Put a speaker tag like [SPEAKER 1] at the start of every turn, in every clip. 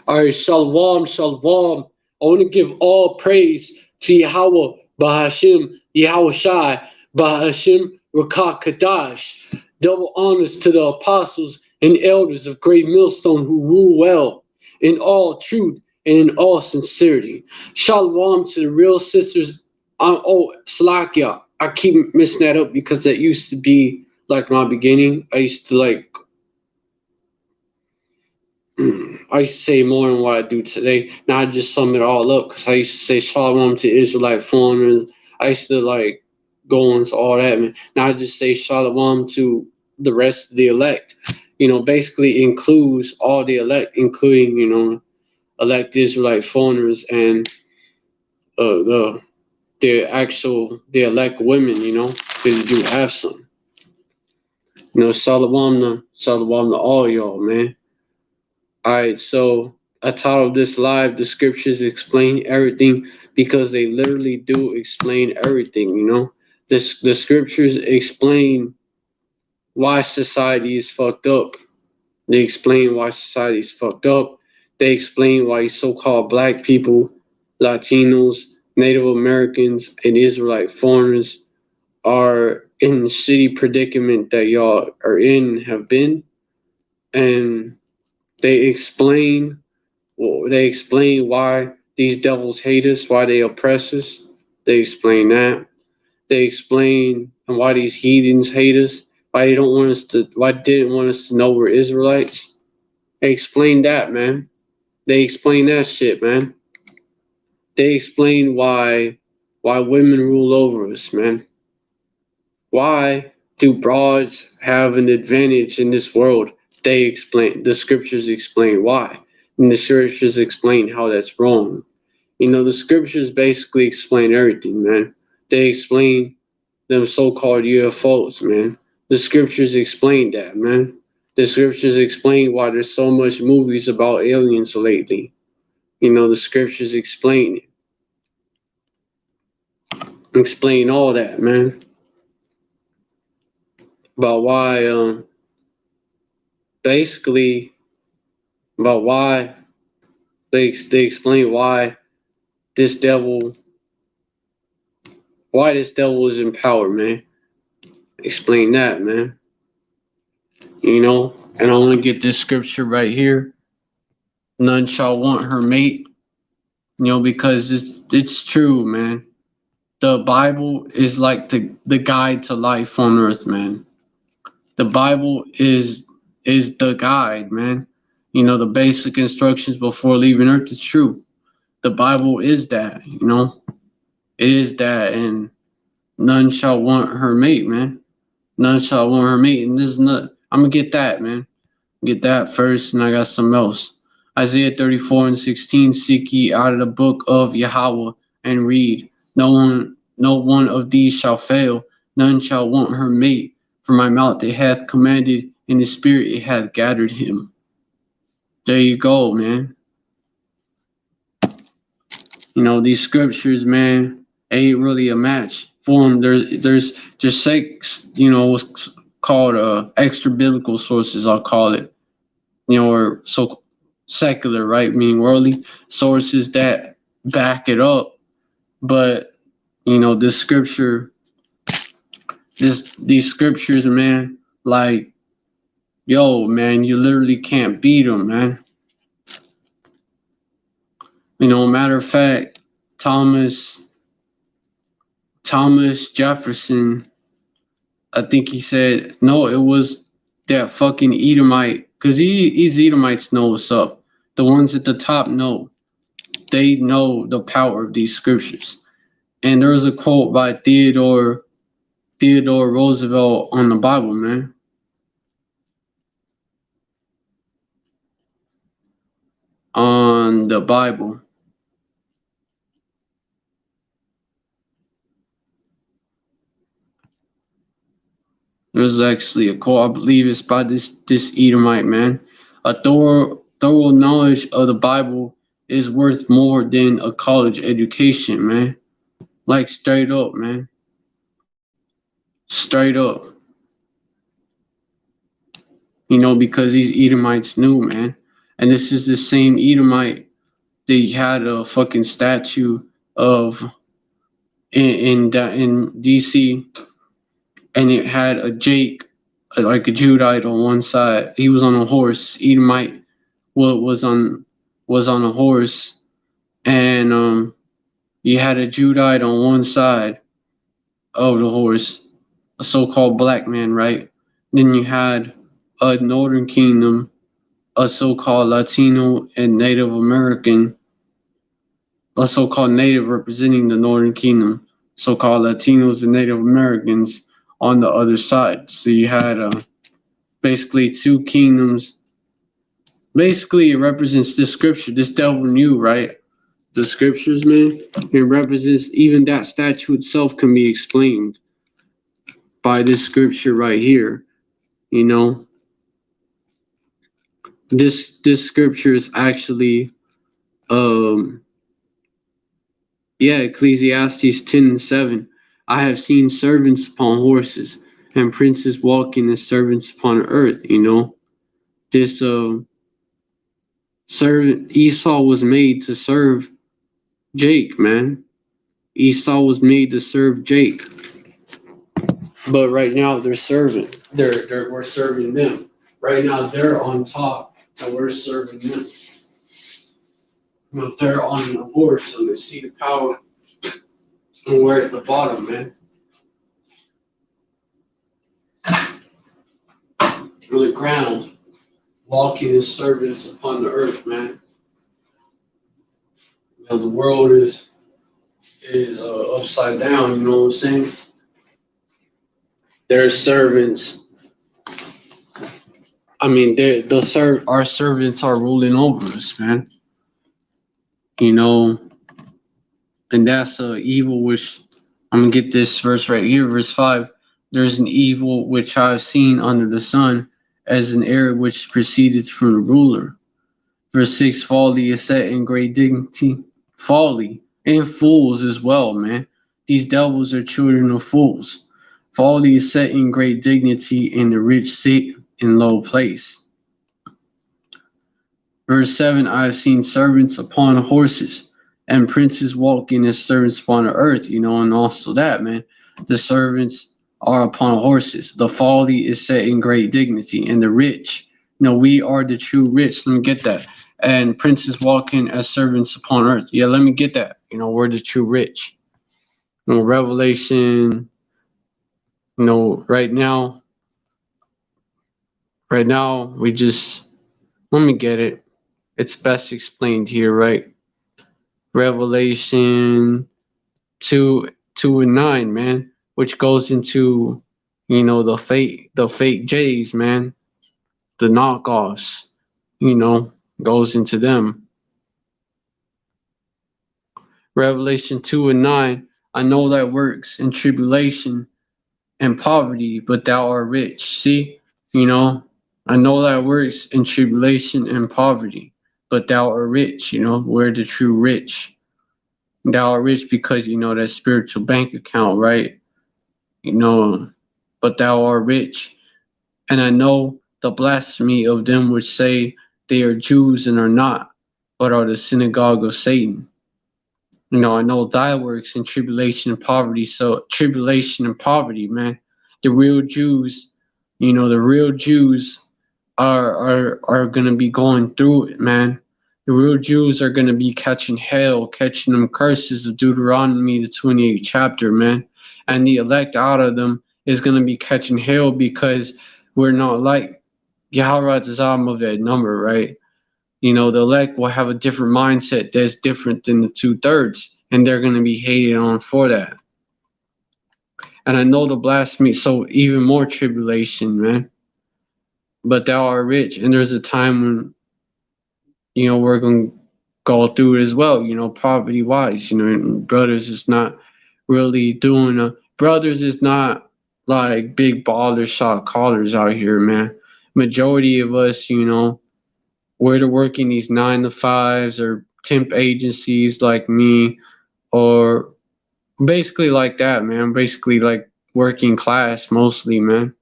[SPEAKER 1] All right, shalom, shalom. I want to give all praise to Yahweh, Bahashim, Yahweh Shai, Bahashim, Rakah Kadash. Double honors to the apostles and elders of Great Millstone who rule well in all truth and in all sincerity. Shalom to the real sisters. Salakia. I keep messing that up because that used to be like my beginning. I used to say more than what I do today. Now I just sum it all up because I used to say shalom to Israelite foreigners. I used to go into all that, man. Now I just say shalom to the rest of the elect. Basically includes all the elect, including, elect Israelite foreigners and the elect women, because you do have some. Shalom to all y'all, man. Alright, so I titled this live, The Scriptures Explain Everything, because they literally do explain everything, The scriptures explain why society is fucked up. They explain why society is fucked up. They explain why so-called black people, Latinos, Native Americans, and Israelite foreigners are in the shitty predicament that y'all are in, have been. And they explain why these devils hate us, why they oppress us. They explain that. They explain why these heathens hate us, why didn't want us to know we're Israelites. They explain that, man. They explain that shit, man. They explain why women rule over us, man. Why do broads have an advantage in this world? The scriptures explain why. And the scriptures explain how that's wrong. The scriptures basically explain everything, man. They explain them so-called UFOs, man. The scriptures explain that, man. The scriptures explain why there's so much movies about aliens lately. The scriptures explain it. Explain all that, man. About why, basically, about why they explain why this devil is in power, man. Explain that, man. And I want to get this scripture right here. None shall want her mate, because it's true, man. The Bible is like the guide to life on earth, man. The Bible is the guide, man. The basic instructions before leaving earth is true. The Bible is that, It is that, and none shall want her mate, man. None shall want her mate. And I'm gonna get that, man. Get that first, and I got some else. Isaiah 34:16, seek ye out of the book of Yahweh and read. No one of these shall fail, none shall want her mate. For my mouth it hath commanded, and the spirit it hath gathered him. There you go, man. These scriptures, man, ain't really a match for them. There's just what's called extra biblical sources, I'll call it, or so secular, right? Meaning worldly sources that back it up. But these scriptures, man, yo, man, you literally can't beat them, man. Matter of fact, Thomas Jefferson, I think he said, no, it was that fucking Edomite, because these Edomites know what's up. The ones at the top know. They know the power of these scriptures. And there was a quote by Theodore Roosevelt on the Bible, man. On the Bible. There's actually a quote, I believe it's by this Edomite, man. A thorough knowledge of the Bible is worth more than a college education, man. Straight up, man. Straight up. Because these Edomites knew, man. And this is the same Edomite that had a fucking statue of in DC, and it had a Jake, like a Judite on one side. He was on a horse. Edomite was on a horse, and you had a Judite on one side of the horse, a so-called black man, right? Then you had a Northern Kingdom, a so-called Latino and Native American, a so-called Native representing the Northern Kingdom, so-called Latinos and Native Americans on the other side. So you had basically two kingdoms. Basically, it represents this scripture. This devil knew, right? The scriptures, man, it represents, even that statue itself can be explained by this scripture right here. You know, this scripture is actually Ecclesiastes 10:7. I have seen servants upon horses and princes walking as servants upon earth. You know, this servant Esau was made to serve Jake, man. Esau was made to serve Jake. But right now we're serving them. Right now they're on top and we're serving them. But they're on a horse and they see the power, and we're at the bottom, man. On the ground, walking as servants upon the earth, man. You know, the world is upside down, you know what I'm saying? They're servants. I mean, our servants are ruling over us, man. You know, and that's evil which, I'm going to get this verse right here, verse 5. There's an evil which I have seen under the sun, as an error which proceedeth from the ruler. Verse 6, folly is set in great dignity. Folly, and fools as well, man. These devils are children of fools. Folly is set in great dignity, and the rich sit in low place. Verse 7, I have seen servants upon horses, and princes walking as servants upon the earth, you know, and also that, man. The servants are upon horses. The folly is set in great dignity, and the rich, you know, we are the true rich. Let me get that. And princes walking as servants upon earth. Yeah, let me get that. You know, we're the true rich. You know, Revelation, you know, right now, we just, let me get it. It's best explained here, right? Revelation 2:9, man, which goes into, you know, the fake J's, man, the knockoffs, you know, goes into them. Revelation 2:9, I know thy works in tribulation and poverty, but thou art rich. See, you know, I know thy works in tribulation and poverty, but thou art rich. You know, we're the true rich. Thou art rich because, you know, that spiritual bank account, right? You know, but thou art rich. And I know the blasphemy of them which say they are Jews and are not, but are the synagogue of Satan. You know, I know thy works in tribulation and poverty. So tribulation and poverty, man. The real Jews, you know, the real Jews are gonna be going through it, man. The real Jews are gonna be catching hell, catching them curses of Deuteronomy, the 28th chapter, man. And the elect out of them is gonna be catching hell because we're not like Yahweh Zam of that number, right? You know, the elect will have a different mindset that's different than the 2/3, and they're gonna be hated on for that. And I know the blasphemy, so even more tribulation, man. But thou art rich, and there's a time when, you know, we're gonna go through it as well, you know, poverty wise. You know, brothers is not really doing brothers is not like big baller shot callers out here, man. Majority of us, you know, we're to work in these 9 to 5s or temp agencies like me, or basically like that, man. Basically like working class mostly, man.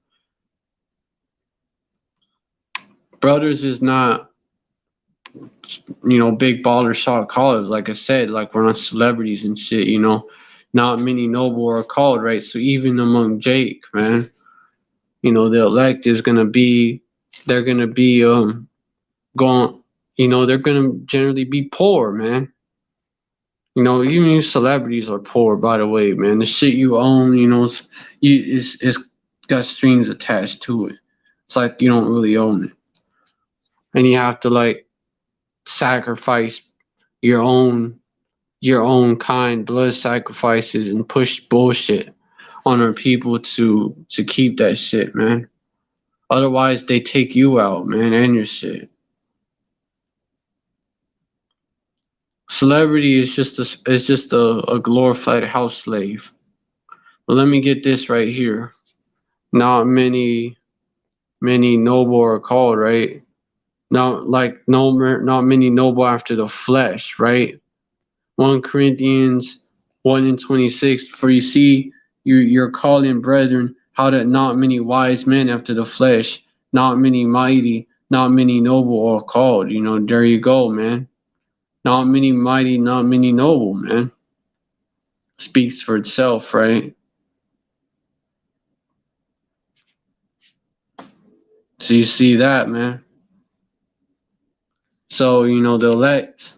[SPEAKER 1] Brothers is not big baller shot callers. Like I said, like we're not celebrities and shit. Not many noble are called, right? So even among Jake, man, the elect is gonna be, they're gonna be going, they're gonna generally be poor, man. Even you celebrities are poor, by the way, man. The shit you own, is got strings attached to it. It's like you don't really own it, and you have to like sacrifice your own kind, blood sacrifices, and push bullshit on our people to keep that shit, man. Otherwise, they take you out, man, and your shit. Celebrity is just a glorified house slave. But let me get this right here. Not many noble are called, right? Not many noble after the flesh, right? 1 Corinthians 1:26. For you see, you're calling, brethren, how that not many wise men after the flesh, not many mighty, not many noble are called. There you go, man. Not many mighty, not many noble, man. Speaks for itself, right? So you see that, man. So, the elect,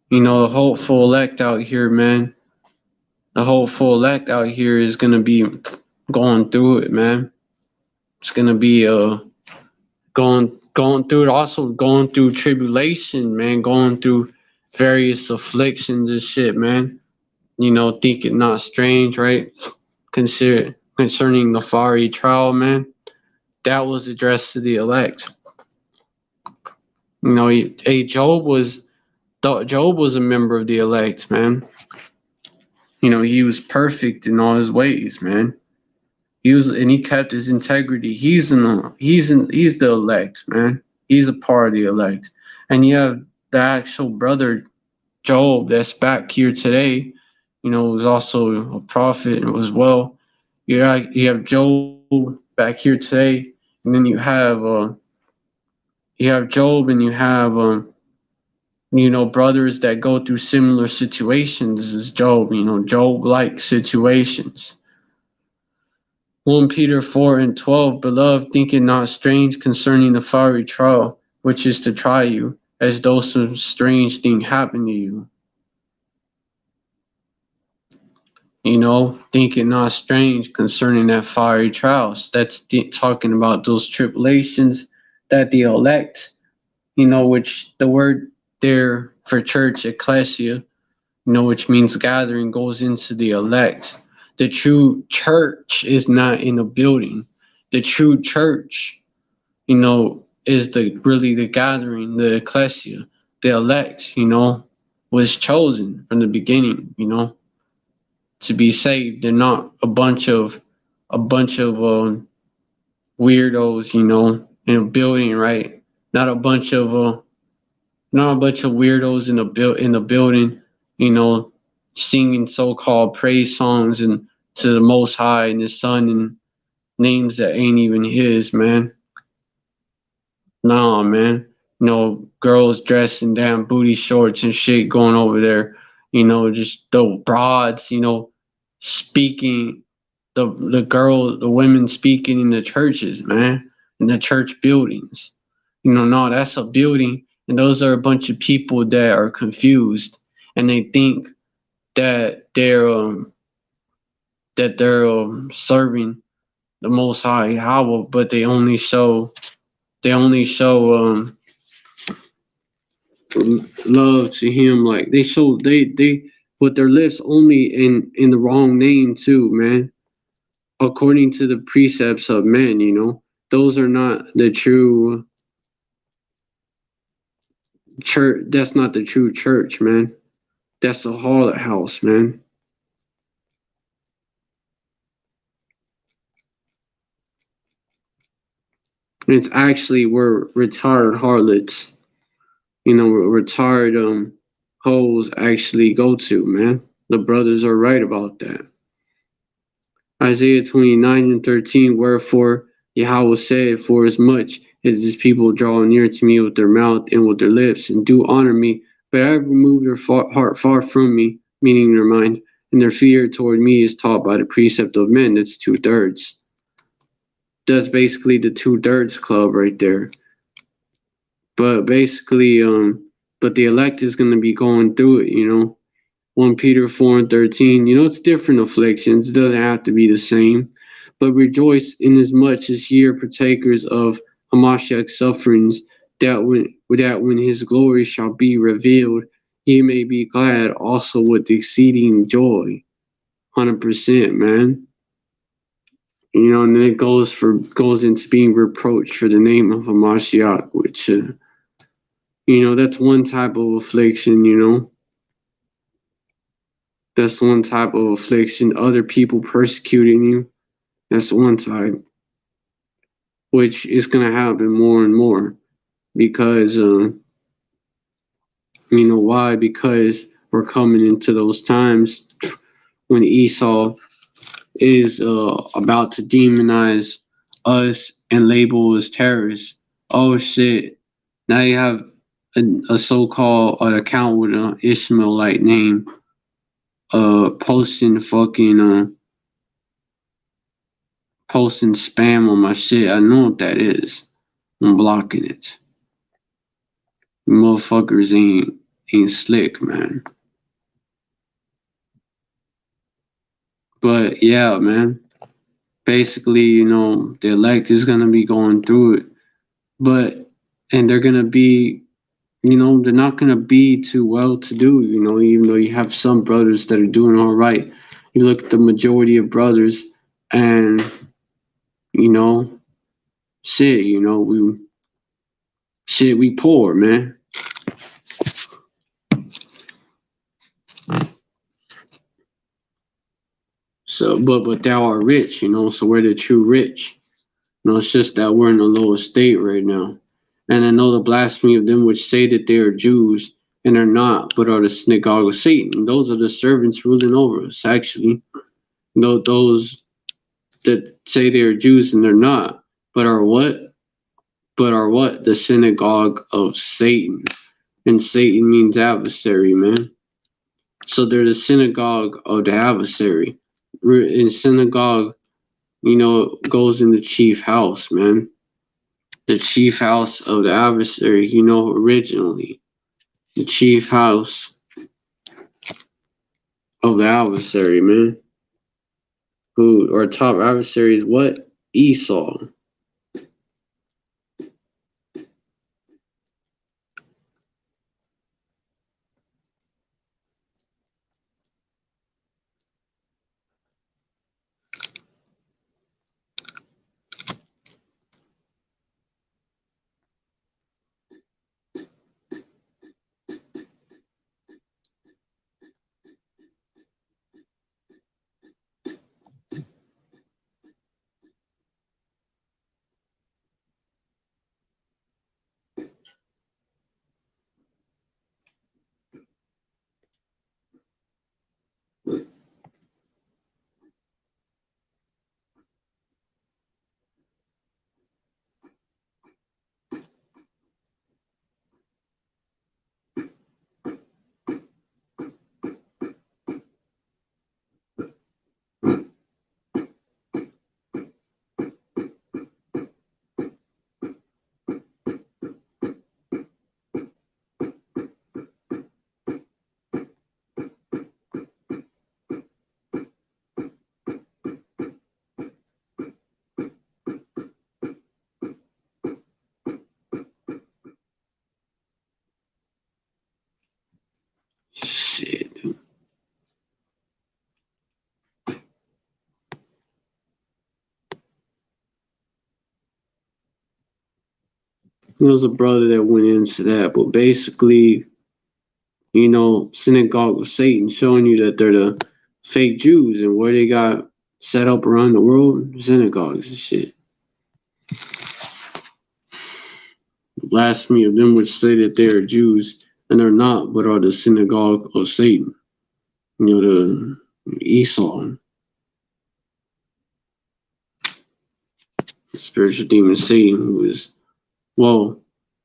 [SPEAKER 1] the hopeful elect out here, man. The hopeful elect out here is gonna be going through it, man. It's gonna be going through it, also going through tribulation, man, going through various afflictions and shit, man. Think it not strange, right? Concerning the fiery trial, man. That was addressed to the elect. Job was a member of the elect, man. He was perfect in all his ways, man. He kept his integrity. He's the elect, man. He's a part of the elect. And you have the actual brother Job that's back here today, was also a prophet as well. You have Job back here today, and then you have Job, and you have brothers that go through similar situations as Job, Job-like situations. 1 Peter 4:12, Beloved, think it not strange concerning the fiery trial, which is to try you, as though some strange thing happened to you. Think it not strange concerning that fiery trials. That's talking about those tribulations that the elect, which the word there for church, ecclesia, which means gathering, goes into the elect. The true church is not in a building. The true church, is really the gathering, the ecclesia, the elect, was chosen from the beginning, to be saved. They're not a bunch of weirdos, in a building, right? Not a bunch of weirdos in the building, singing so-called praise songs and to the Most High and His Son and names that ain't even His, man. Nah, man. Girls dressed in damn booty shorts and shit going over there. Just the broads, speaking, the women speaking in the churches, man, in the church buildings. No, that's a building, and those are a bunch of people that are confused, and they think that they're serving the Most High Yahweh, but they only show love to Him. Like they show they with their lips only in the wrong name too, man. According to the precepts of men, those are not the true church. That's not the true church, man. That's a harlot house, man. It's actually where retired harlots, retired hoes actually go to, man. The brothers are right about that. Isaiah 29:13, wherefore Yahweh said, for as much as these people draw near to me with their mouth and with their lips, and do honor me, but I have removed their heart far from me, meaning their mind, and their fear toward me is taught by the precept of men. That's 2/3. That's basically the 2/3 club right there. But basically, but the elect is going to be going through it, 1 Peter 4:13, it's different afflictions. It doesn't have to be the same. But rejoice inasmuch as ye are partakers of Hamashiach's sufferings, that when his glory shall be revealed, ye may be glad also with exceeding joy. 100%, man. And then it goes into being reproached for the name of Hamashiach, which that's one type of affliction, That's one type of affliction. Other people persecuting you, that's one type, which is going to happen more and more because, why? Because we're coming into those times when Esau is about to demonize us and label as terrorists. Oh shit. Now you have a so-called account with an Ishmaelite name posting spam on my shit. I know what that is. I'm blocking it. Motherfuckers ain't slick, man. But yeah, man. Basically, the elect is gonna be going through it. And they're gonna be, they're not gonna be too well to do, even though you have some brothers that are doing all right. You look at the majority of brothers and shit, we poor, man. So, but thou art rich, so we're the true rich. It's just that we're in a low estate right now. And I know the blasphemy of them which say that they are Jews and are not, but are the synagogue of Satan. Those are the servants ruling over us, actually. Those that say they are Jews and they're not, but are what? But are what? The synagogue of Satan. And Satan means adversary, man. So they're the synagogue of the adversary. In synagogue, goes in the chief house, man. The chief house of the adversary, originally. The chief house of the adversary, man. Our top adversary is what? Esau. Shit. There was a brother that went into that, but basically, Synagogue of Satan showing you that they're the fake Jews and where they got set up around the world, synagogues and shit. Blasphemy of them which say that they are Jews and are not, but are the synagogue of Satan. The Esau. The spiritual demon Satan, who is Well,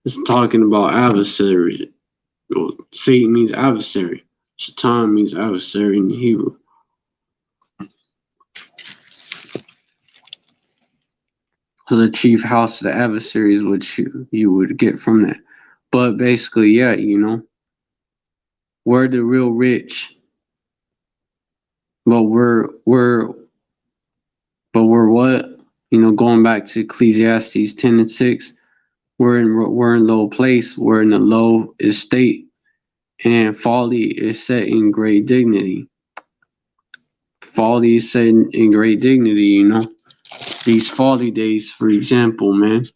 [SPEAKER 1] it's talking about adversary. Well, Satan means adversary. Satan means adversary in Hebrew. So the chief house of the adversary is what you would get from that. But basically, yeah, we're the real rich, but we're what? Going back to Ecclesiastes 10:6, we're in low place, we're in a low estate, and folly is set in great dignity. Folly is set in great dignity, These folly days, for example, man.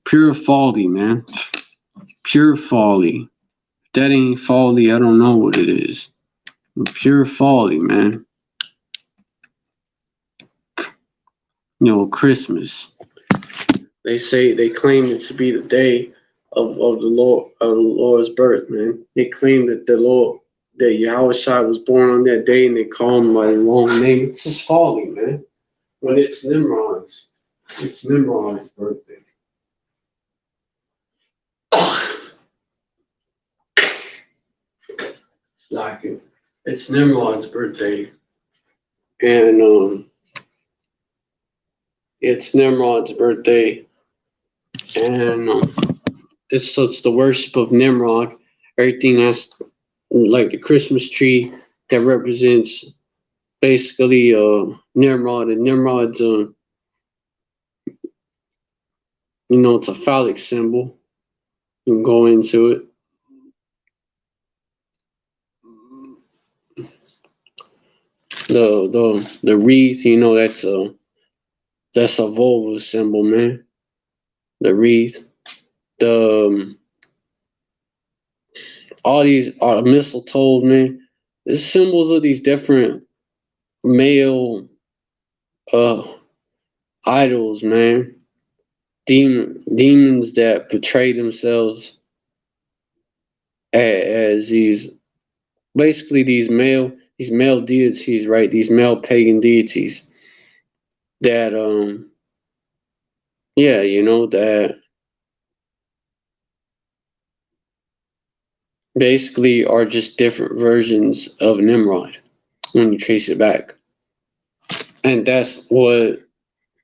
[SPEAKER 1] Pure folly, man. Pure folly. If that ain't folly, I don't know what it is. Pure folly, man. Christmas. They claim it to be the day of the Lord's birth, man. They claim that that Yahushua was born on that day, and they call him by the wrong name. It's just folly, man. When it's Nimrod's birthday. It's Nimrod's birthday, and it's Nimrod's birthday, and it's the worship of Nimrod. Everything has like the Christmas tree that represents basically Nimrod, and Nimrod's it's a phallic symbol. You can go into it. The wreath, that's a vulva symbol, man. The wreath, the all these are mistletoe, man. The symbols of these different male idols, man. Demons that portray themselves as these male deities, right? These male pagan deities that that basically are just different versions of Nimrod when you trace it back. And that's what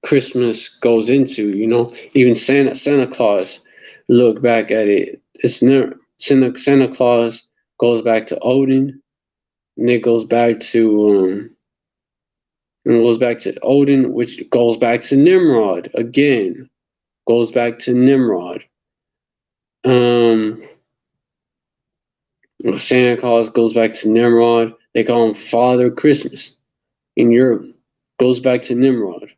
[SPEAKER 1] Christmas goes into, Even Santa Claus, look back at it. Santa Claus goes back to Odin, and it goes back to Odin, which goes back to Nimrod again. Goes back to Nimrod. Santa Claus goes back to Nimrod. They call him Father Christmas in Europe. Goes back to Nimrod.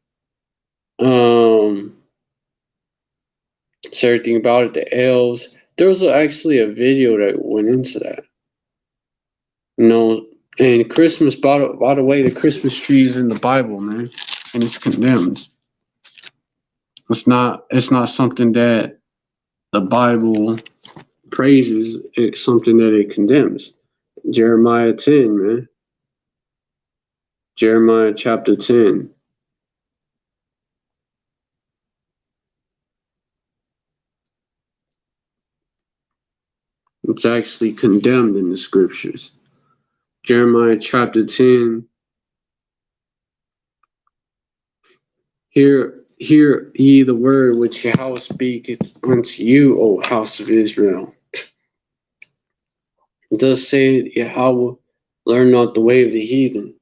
[SPEAKER 1] So everything about it, the elves. There was actually a video that went into that. And Christmas, by the way, the Christmas tree is in the Bible, man, and it's condemned. It's not something that the Bible praises. It's something that it condemns. Jeremiah 10, man. Jeremiah chapter 10. It's actually condemned in the scriptures. Jeremiah chapter 10. Hear ye the word which Yahweh speaketh unto you, O house of Israel. Thus saith Yahweh, learn not the way of the heathen.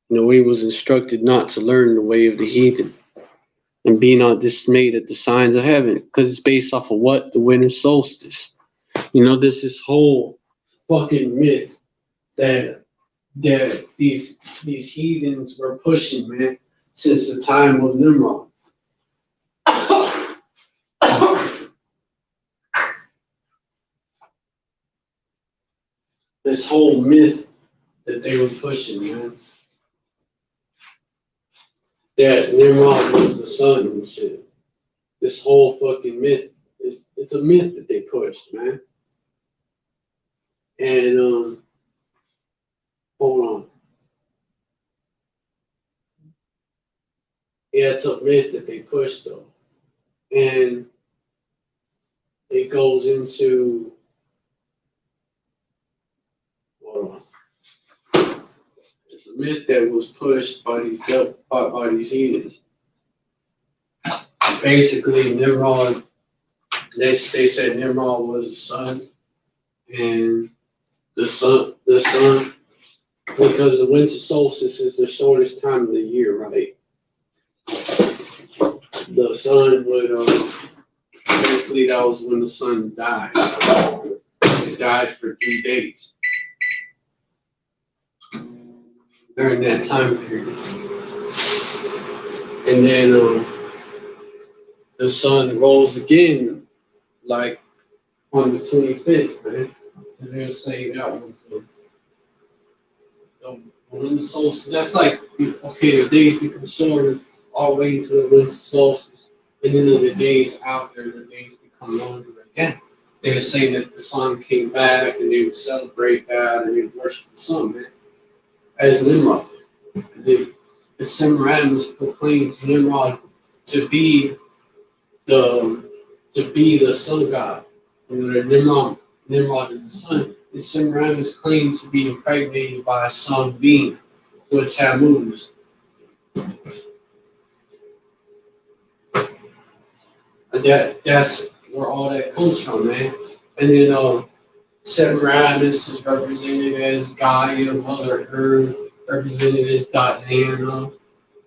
[SPEAKER 1] He was instructed not to learn the way of the heathen. And be not dismayed at the signs of heaven, because it's based off of what? The winter solstice. This is whole fucking myth that these heathens were pushing, man, since the time of Nimrod. This whole myth that they were pushing, man. That Nimrod was the sun and shit. This whole fucking myth it's a myth that they pushed, man. And hold on. Yeah, it's a myth that they pushed though. And it goes into, well, it's a myth that was pushed by these heathens. Basically, Nimrod, they said Nimrod was the sun, and the sun, because the winter solstice is the shortest time of the year, right? The sun would, basically that was when the sun died. It died for 3 days during that time period. And then the sun rose again, like on the 25th, man. Because they were saying that was the winter solstice. That's like, okay, the days become shorter all the way into the winter solstice. And then in the days after, the days become longer again. They were saying that the sun came back and they would celebrate that and they would worship the sun, man, as Nimrod. The Semiramis proclaimed Nimrod to be the sun god. You know, that Nimrod is the sun. And Semiramis claimed to be impregnated by a sun being, with Tammuz. And that's where all that comes from, man. And then Semiramis is represented as Gaia, Mother Earth, represented as Diana,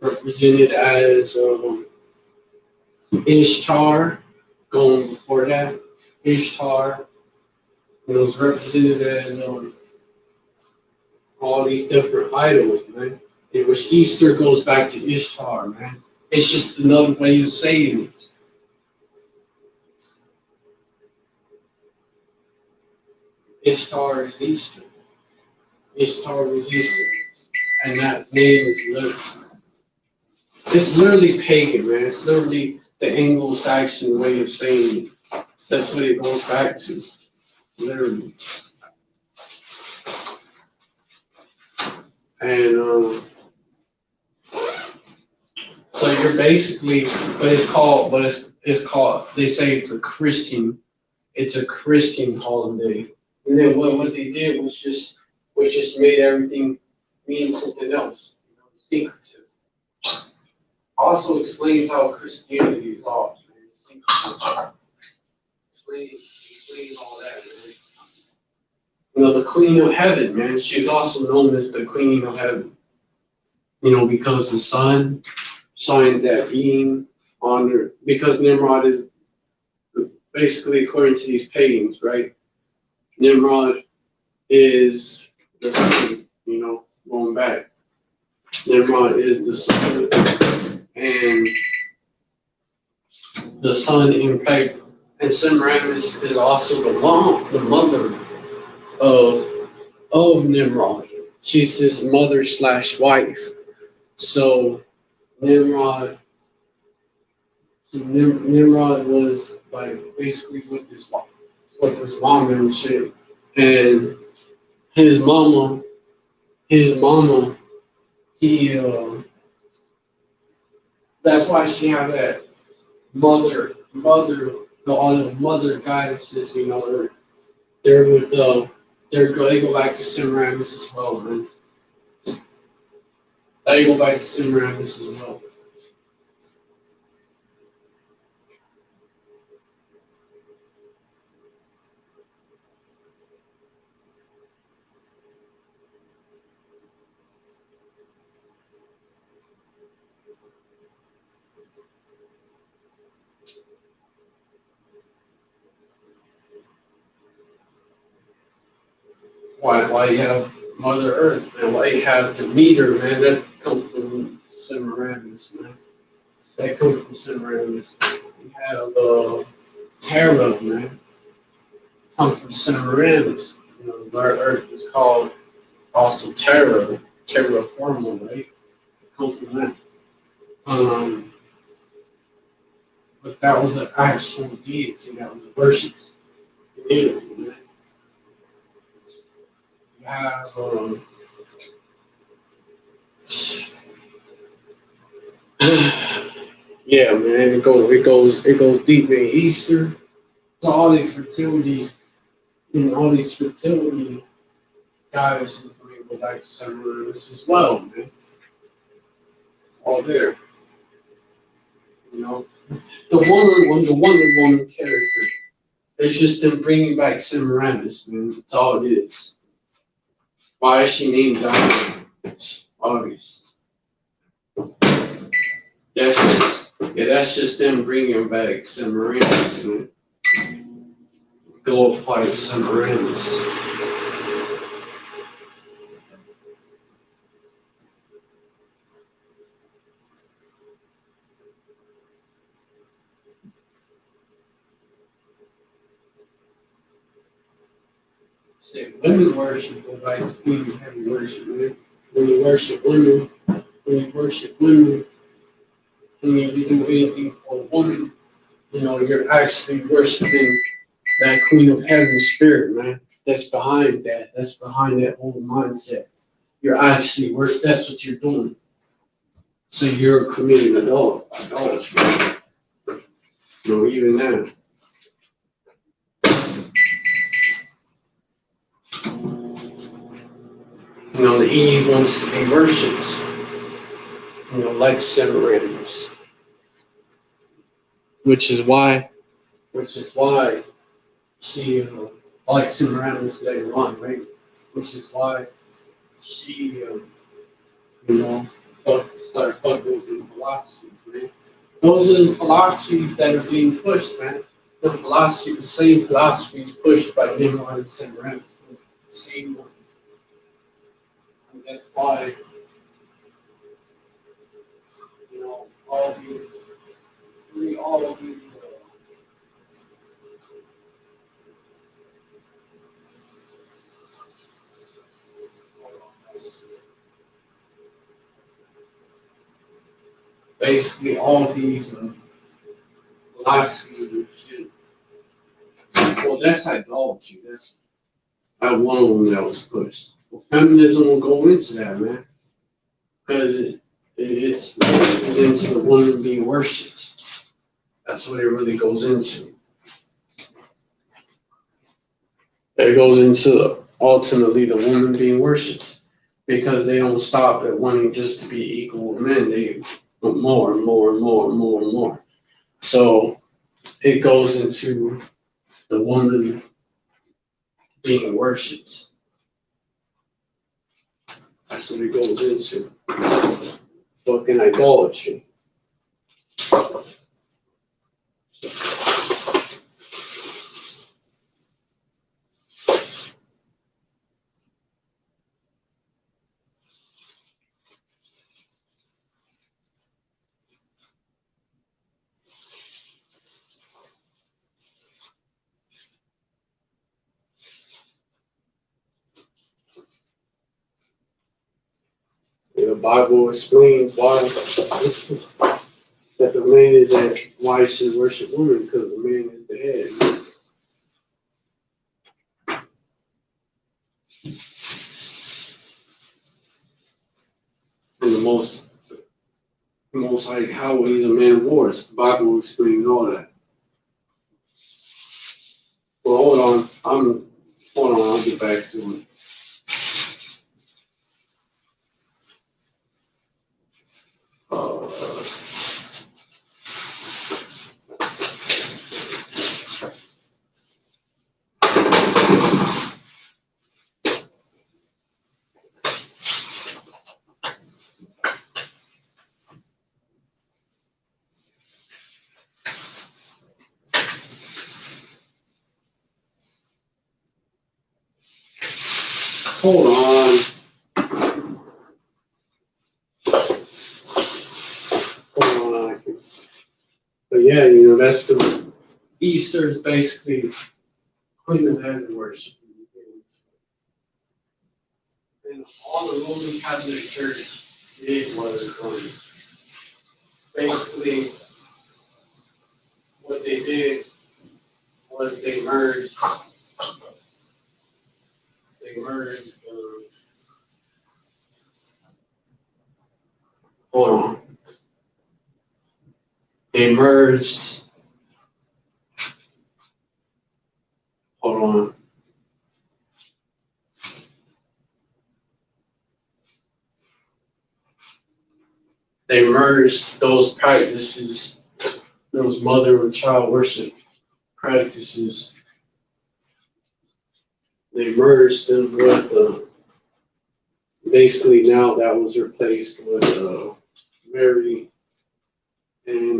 [SPEAKER 1] represented as Ishtar, going before that. Ishtar, is represented as all these different idols, man. In which Easter goes back to Ishtar, man. It's just another way of saying it. Ishtar is Easter. Ishtar is Easter. And that name is literally pagan, man. It's literally the Anglo-Saxon way of saying it. That's what it goes back to. Literally. And so you're basically, but it's called, they say it's a Christian holiday. And then what they did was just made everything mean something else. Secretism. Also explains how Christianity is off. Explains all that, man. The Queen of Heaven, man. She's also known as the Queen of Heaven. Because the sun shined that beam on her. Because Nimrod is basically, according to these pagans, right? Nimrod is the sun, going back. Nimrod is the sun, and the sun impacted. And Semiramis is also the mother of Nimrod. She's his mother/wife. So Nimrod was like basically with his mom and shit, and his mama, that's why she had that mother, all the mother goddesses, they're with they go back to Semiramis as well, man. They go back to Semiramis as well. Why you have Mother Earth, man? Why you have Demeter, man? That comes from Semiramis, man. That comes from Semiramis. You have Terra, man. Comes from Semiramis. The Earth is called also Terra Firma, right? It comes from that. But that was an actual deity that was worshipped in Italy, man. You have Yeah, man, it goes deep in Easter. So all these fertility goddesses may go back to Semiramis as well, man. All there, you know. The Wonder Woman character. It's just them bringing back Semiramis, man. That's all it is. Why is she named Diana? It's obvious. That's just them bringing back Semiramis, man. Glorified Semiramis. Say women worship go back to Queen of Heaven worship, man. When you worship women, when you do anything for a woman, you're actually worshiping that Queen of Heaven spirit, man. That's behind that. That's behind that whole mindset. You're actually that's what you're doing. So you're committing idolatry. Even now. The Eve wants to be worshipped, like Semiramis. Which is why she likes Semiramis later on, right? Which is why she, started fucking with the philosophies, man. Those are the philosophies that are being pushed, man. The same philosophies pushed by Nimrod and Semiramis, the same ones. And that's why, all of these, basically all these philosophies and shit. Well, that's idolatry. That's one of them that was pushed. Well, feminism will go into that, man, because it goes into the woman being worshipped. That's what it really goes into. It goes into ultimately the woman being worshipped because they don't stop at wanting just to be equal with men. They want more and more and more and more and more. So it goes into the woman being worshipped. That's what it goes into. Fucking idolatry. The Bible explains that the man is that why you should worship women because the man is the head. And the most like how he's a man of wars. The Bible explains all that. Well, hold on, I'll get back to it. Hold on. But yeah, that's the Easter is basically Queen of Heaven worship. And all the Roman Catholic Church did was basically what they did was they merged. Hold on. They merged. Hold on. They merged those practices, those mother and child worship practices. They merged them with basically now that was replaced with Mary and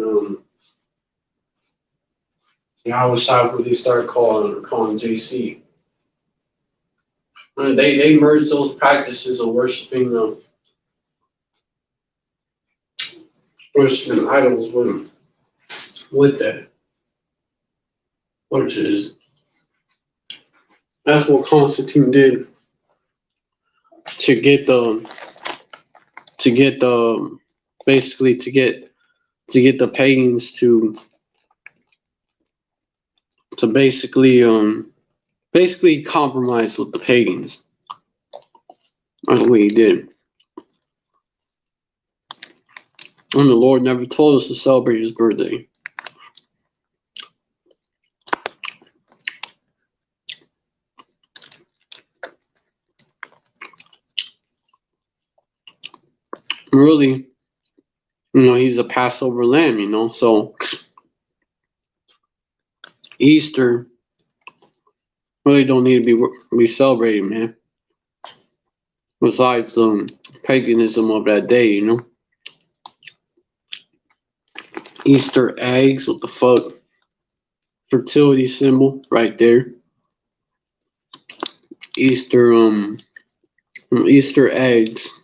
[SPEAKER 1] I was shocked when they started calling JC. They merged those practices of worshiping idols with that, which is that's what Constantine did to get basically to get the pagans to basically compromise with the pagans. That's what he did. And the Lord never told us to celebrate his birthday. Really, he's a Passover lamb, so Easter really don't need to be celebrated, man. Besides paganism of that day, Easter eggs, what the fuck? Fertility symbol right there. Easter eggs.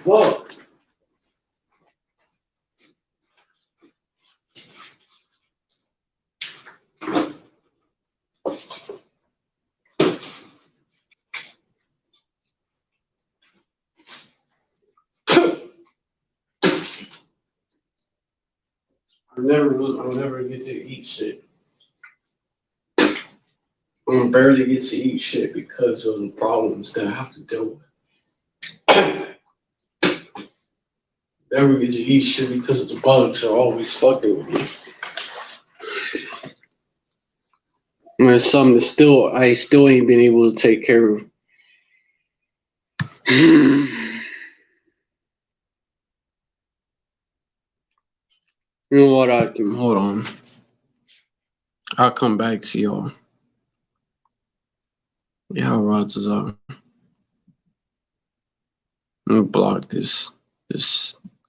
[SPEAKER 1] Whoa. I'll never get to eat shit. I'm barely get to eat shit because of the problems that I have to deal with. Never get to eat shit because the bugs are always fucking with me. And there's something that I still ain't been able to take care of. You know what? Hold on. I'll come back to y'all. Yeah, rods is up. Let me block this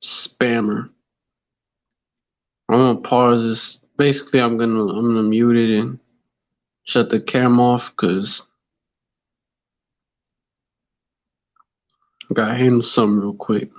[SPEAKER 1] spammer. I'm gonna pause this. Basically, I'm gonna mute it and shut the cam off because I gotta handle something real quick.